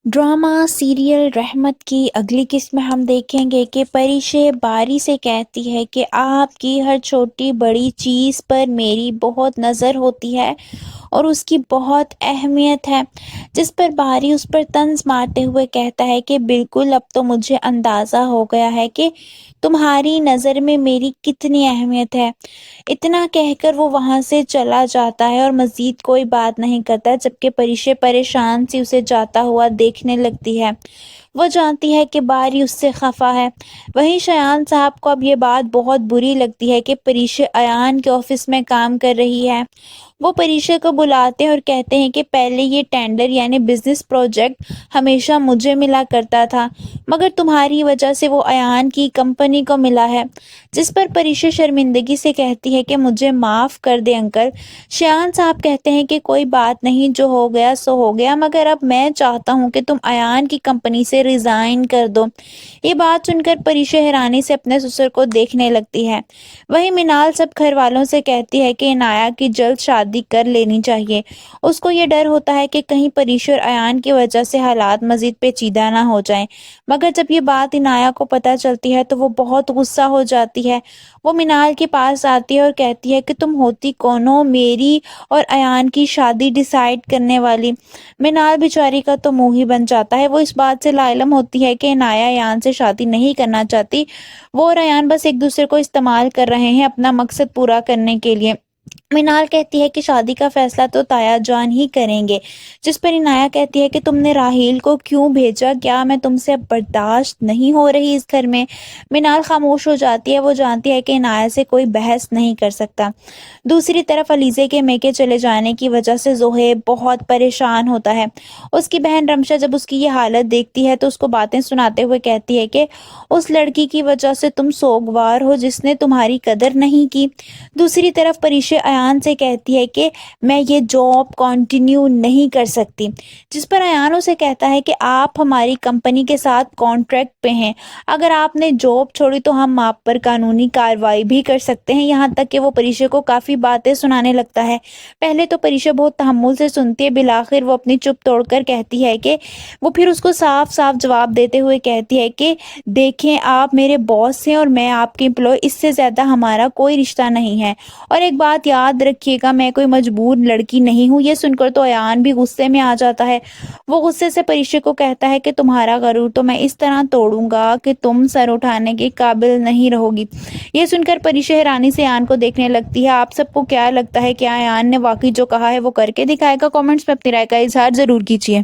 Drama serial रहमत की अगली किस्त में हम देखेंगे कि परिशे बारी से कहती है कि आपकी हर छोटी बड़ी चीज़ पर मेरी बहुत नज़र होती है और उसकी बहुत अहमियत है। जिस पर बारी उस पर तंज मारते हुए कहता है कि बिल्कुल, अब तो मुझे अंदाज़ा हो गया है कि तुम्हारी नज़र में मेरी कितनी अहमियत है। इतना कहकर वो वहाँ से चला जाता है और मज़ीद कोई बात नहीं करता, जबकि परिशे परेशान सी उसे जाता हुआ देखने लगती है। वो जानती है कि बारी उससे खफा है। वहीं शयान साहब को अब ये बात बहुत बुरी लगती है कि परिशे अयान के ऑफिस में काम कर रही है। वो परिशे को बुलाते हैं और कहते हैं कि पहले ये टेंडर यानी बिजनेस प्रोजेक्ट हमेशा मुझे मिला करता था, मगर तुम्हारी वजह से वो अयान की कंपनी को मिला है। जिस पर परिशे शर्मिंदगी से कहती है कि मुझे माफ़ कर दे अंकल। शयान साहब कहते हैं कि कोई बात नहीं, जो हो गया सो हो गया, मगर अब मैं चाहता हूँ कि तुम अयान की कंपनी से रिज़ाइन कर दो। ये बात सुनकर परिशे हैरानी से अपने ससुर को देखने लगती है। वहीं मिनाल सब घर वालों से कहती है कि इनाया की जल्द शादी कर लेनी चाहिए। उसको ये डर होता है कि कहीं परिशे और अयान की वजह से हालात मजीद पेचीदा ना हो जाएं। मगर जब ये बात इनाया को पता चलती है तो वो बहुत गुस्सा हो जाती है। वो मिनाल के पास आती है और कहती है कि तुम होती कौन हो मेरी और अयान की शादी डिसाइड करने वाली। मिनाल बेचारी का तो मुंह ही बन जाता है। वो इस बात से लाइलम होती है कि इनाया अयान से शादी नहीं करना चाहती। वो और अयान बस एक दूसरे को इस्तेमाल कर रहे हैं अपना मकसद पूरा करने के लिए। मिनाल कहती है कि शादी का फैसला तो ताया जान ही करेंगे। जिस पर इनाया कहती है कि तुमने राहील को क्यों भेजा, क्या मैं तुमसे अब बर्दाश्त नहीं हो रही इस घर में। मिनाल खामोश हो जाती है। वो जानती है कि इनाया से कोई बहस नहीं कर सकता। दूसरी तरफ अलीज़े के मेके चले जाने की वजह से ज़ोहेब बहुत परेशान होता है। उसकी बहन रमशा जब उसकी ये हालत देखती है तो उसको बातें सुनाते हुए कहती है कि उस लड़की की वजह से तुम सोगवार हो जिसने तुम्हारी कदर नहीं की। दूसरी तरफ परिशे अयान से कहती है कि मैं ये जॉब कंटिन्यू नहीं कर सकती। जिस पर अयान उसे कहता है कि आप हमारी कंपनी के साथ कॉन्ट्रैक्ट पे हैं, अगर आपने जॉब छोड़ी तो हम आप पर कानूनी कार्रवाई भी कर सकते हैं। यहाँ तक कि वो परिशे को काफ़ी बातें सुनाने लगता है। पहले तो परिशे बहुत तहम्मुल से सुनती है, बिलाखिर वो अपनी चुप तोड़कर कहती है कि वो फिर उसको साफ साफ जवाब देते हुए कहती है कि देखें, आप मेरे बॉस हैं और मैं आपकी एम्प्लॉय, इससे ज़्यादा हमारा कोई रिश्ता नहीं है। और एक बात याद रखिएगा, मैं कोई मजबूर लड़की नहीं हूँ। ये सुनकर तो अयान भी गुस्से में आ जाता है। वो गुस्से से परिशे को कहता है कि तुम्हारा गरूर तो मैं इस तरह तोड़ूंगा कि तुम सर उठाने के काबिल नहीं रहोगी। ये सुनकर परिशे हैरानी से अयान को देखने लगती है। आप सबको क्या लगता है, क्या अयान ने वाकई जो कहा है वो करके दिखाएगा? कमेंट्स में अपनी राय का इजहार जरूर कीजिए।